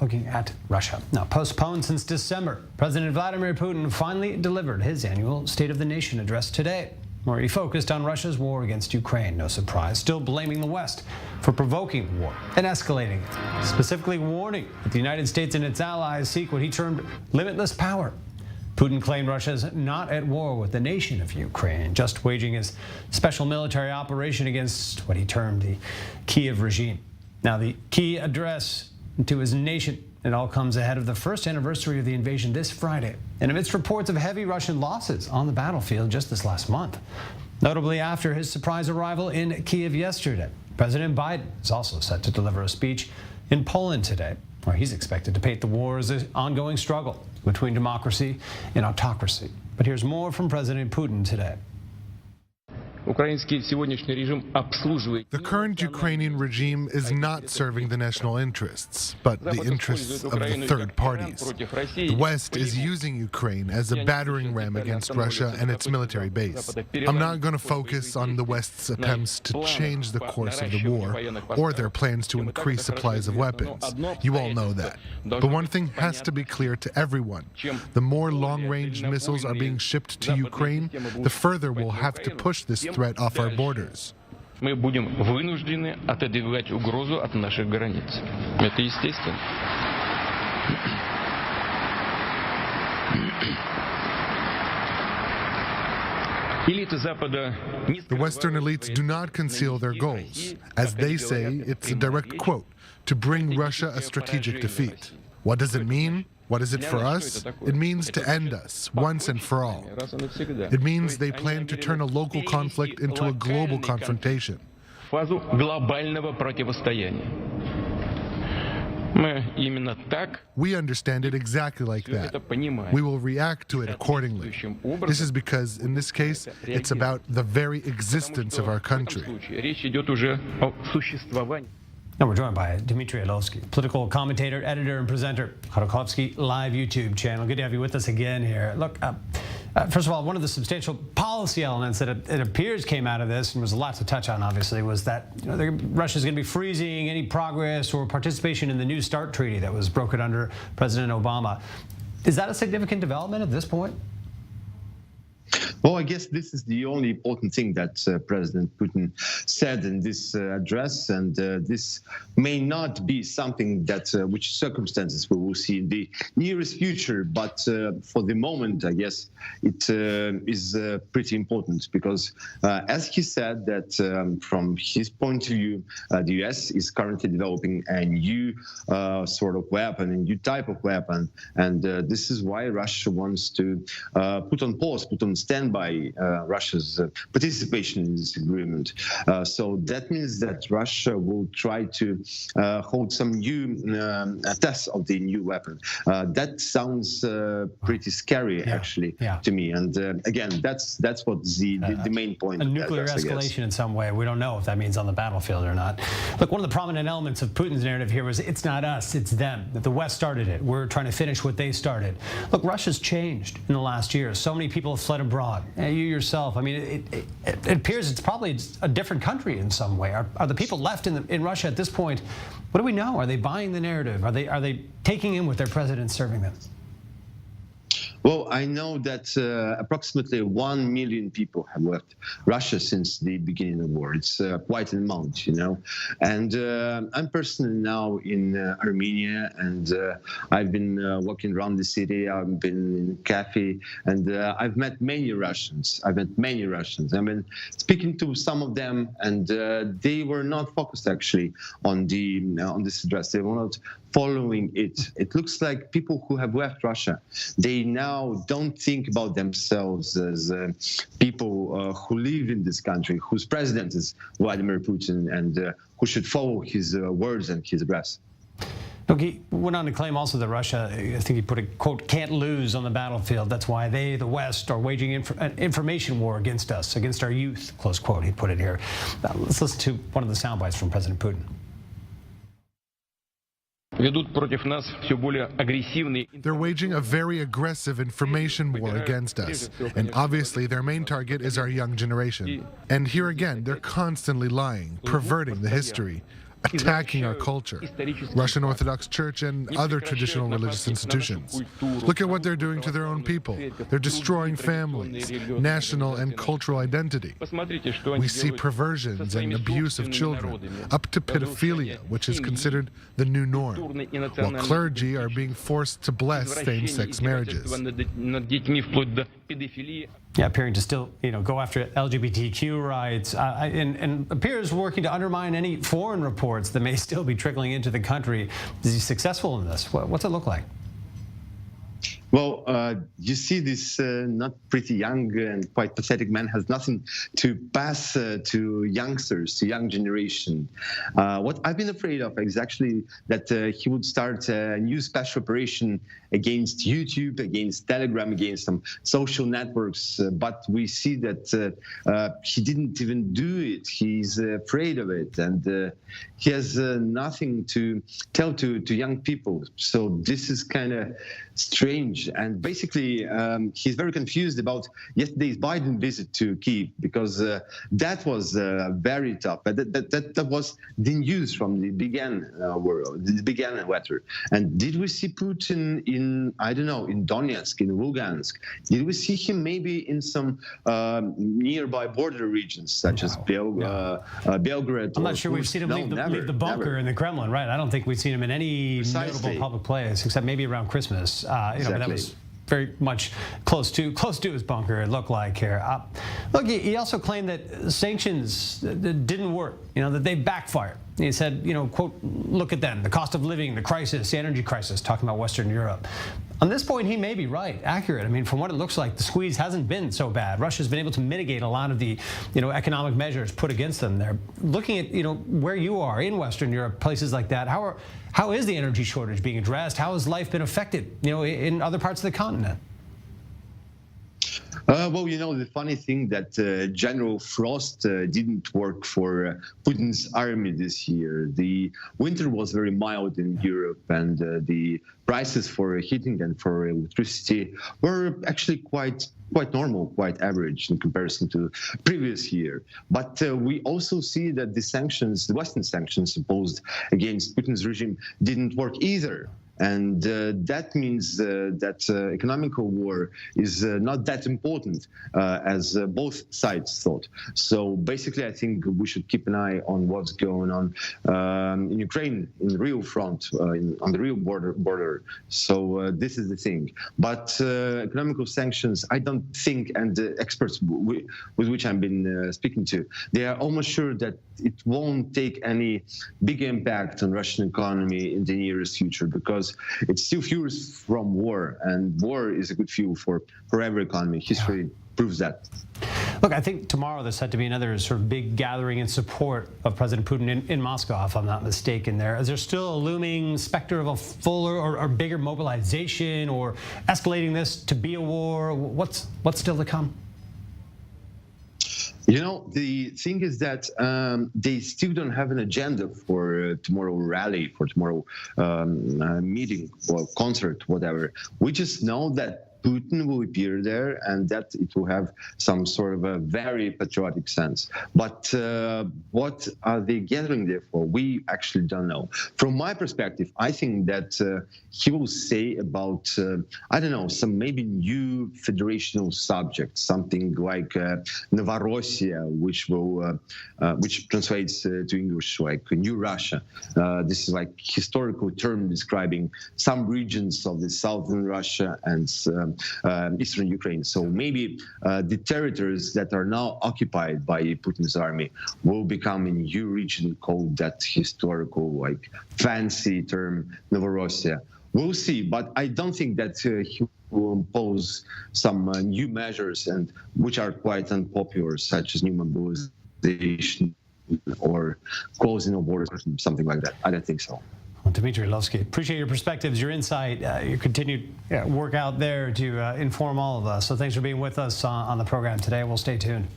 looking at Russia. Now, postponed since December, President Vladimir Putin finally delivered his annual State of the Nation address today, where he focused on Russia's war against Ukraine. No surprise, still blaming the West for provoking the war and escalating it, specifically warning that the United States and its allies seek what he termed limitless power. Putin claimed Russia is not at war with the nation of Ukraine, just waging his special military operation against what he termed the Kiev regime. Now, the key address to his nation, it all comes ahead of the first anniversary of the invasion this Friday, and amidst reports of heavy Russian losses on the battlefield just this last month. Notably, after his surprise arrival in Kiev yesterday, President Biden is also set to deliver a speech in Poland today, where he's expected to paint the war as an ongoing struggle between democracy and autocracy. But here's more from President Putin today. The current Ukrainian regime is not serving the national interests, but the interests of the third parties. The West is using Ukraine as a battering ram against Russia and its military base. I'm not going to focus on the West's attempts to change the course of the war or their plans to increase supplies of weapons. You all know that. But one thing has to be clear to everyone. The more long-range missiles are being shipped to Ukraine, the further we'll have to push this threat off our borders. Мы будем вынуждены отодвигать угрозу от наших границ. Это естественно. The Western elites do not conceal their goals. As they say, it's a direct quote, to bring Russia a strategic defeat. What does it mean? What is it for us? It means to end us, once and for all. It means they plan to turn a local conflict into a global confrontation. We understand it exactly like that. We will react to it accordingly. This is because, in this case, it's about the very existence of our country. Now we're joined by Dmitrii Elovskii, political commentator, editor, and presenter, Khodorkovsky Live YouTube channel. Good to have you with us again here. Look, first of all, one of the substantial policy elements that it appears came out of this, and was a lot to touch on, obviously, was that Russia's going to be freezing any progress or participation in the New START treaty that was brokered under President Obama. Is that a significant development at this point? Well, I guess this is the only important thing that President Putin said in this address, and this may not be something that which circumstances we will see in the nearest future, but for the moment, I guess it is pretty important because, as he said, that from his point of view, the U.S. is currently developing a new sort of weapon, a new type of weapon, and this is why Russia wants to put on pause, put on standby Russia's participation in this agreement. So that means that Russia will try to hold some new tests of the new weapon. That sounds pretty scary, actually, to me. And again, that's what the main point. A nuclear escalation in some way. We don't know if that means on the battlefield or not. Look, one of the prominent elements of Putin's narrative here was it's not us, it's them. That the West started it. We're trying to finish what they started. Look, Russia's changed in the last year. So many people have fled abroad. You yourself, I mean, it appears it's probably a different country in some way. Are the people left in Russia at this point? What do we know? Are they buying the narrative? Are they taking in what their president's serving them? Well, I know that approximately 1 million people have left Russia since the beginning of the war. It's quite an amount, you know. And I'm personally now in Armenia, and I've been walking around the city. I've been in a cafe, and I've met many Russians. I've been speaking to some of them, and they were not focused actually on this address. They were not following it. It looks like people who have left Russia, they now don't think about themselves as people who live in this country, whose president is Vladimir Putin, and who should follow his words and his address. Look, he went on to claim also that Russia, I think he put a quote, can't lose on the battlefield. That's why they, the West, are waging an information war against us, against our youth, close quote, he put it here. Let's listen to one of the sound bites from President Putin. They're waging a very aggressive information war against us, and obviously their main target is our young generation. And here again, they're constantly lying, perverting the history. attacking our culture, Russian Orthodox Church and other traditional religious institutions. Look at what they're doing to their own people. They're destroying families, national and cultural identity. We see perversions and abuse of children, up to pedophilia, which is considered the new norm, while clergy are being forced to bless same-sex marriages. Yeah, appearing to still, go after LGBTQ rights, and appears working to undermine any foreign reports that may still be trickling into the country. Is he successful in this? What's it look like? Well, you see this not pretty young and quite pathetic man has nothing to pass to youngsters, to young generation. What I've been afraid of is actually that he would start a new special operation against YouTube, against Telegram, against some social networks. But we see that he didn't even do it. He's afraid of it. And he has nothing to tell to young people. So this is kind of strange. And basically, he's very confused about yesterday's Biden visit to Kyiv, because that was very tough. But that was the news from the beginning world, the beginning letter. And did we see Putin in, I don't know, in Donetsk, in Lugansk? Did we see him maybe in some nearby border regions, such as Belgrade? I'm not sure we've seen him leave the bunker in the Kremlin, right? I don't think we've seen him in any notable public place, except maybe around Christmas. But that was very much close to his bunker, it looked like here. Look, he also claimed that sanctions didn't work, that they backfired. He said, quote, look at them, the cost of living, the crisis, the energy crisis, talking about Western Europe. On this point, he may be right, accurate. I mean, from what it looks like, the squeeze hasn't been so bad. Russia's been able to mitigate a lot of the, economic measures put against them there. Looking at, where you are in Western Europe, places like that, how is the energy shortage being addressed? How has life been affected, in other parts of the continent? Well, the funny thing that General Frost didn't work for Putin's army this year. The winter was very mild in Europe, and the prices for heating and for electricity were actually quite normal, quite average in comparison to previous year. But we also see that the Western sanctions imposed against Putin's regime didn't work either. And that means that economical war is not that important as both sides thought. So basically, I think we should keep an eye on what's going on in Ukraine, in the real front, on the real border. So this is the thing. But economical sanctions, I don't think, and the experts with which I've been speaking to, they are almost sure that it won't take any big impact on Russian economy in the nearest future, because it still fuels from war, and war is a good fuel for every economy. History proves that. Look, I think tomorrow there's set to be another sort of big gathering in support of President Putin in Moscow, if I'm not mistaken there. Is there still a looming specter of a fuller or bigger mobilization, or escalating this to be a war? What's still to come? The thing is that they still don't have an agenda for tomorrow rally, for tomorrow meeting or concert, whatever. We just know that Putin will appear there, and that it will have some sort of a very patriotic sense. But what are they gathering there for? We actually don't know. From my perspective, I think that he will say about, I don't know, some maybe new federational subject, something like Novorossiya, which translates to English like New Russia. This is like historical term describing some regions of the southern Russia and eastern Ukraine. So maybe the territories that are now occupied by Putin's army will become a new region called that historical, like fancy term, Novorossiya. We'll see, but I don't think that he will impose some new measures, and which are quite unpopular, such as new mobilization or closing of borders or something like that. I don't think so. Well, Dmitrii Elovskii, appreciate your perspectives, your insight, your continued work out there to inform all of us. So thanks for being with us on the program today. We'll stay tuned.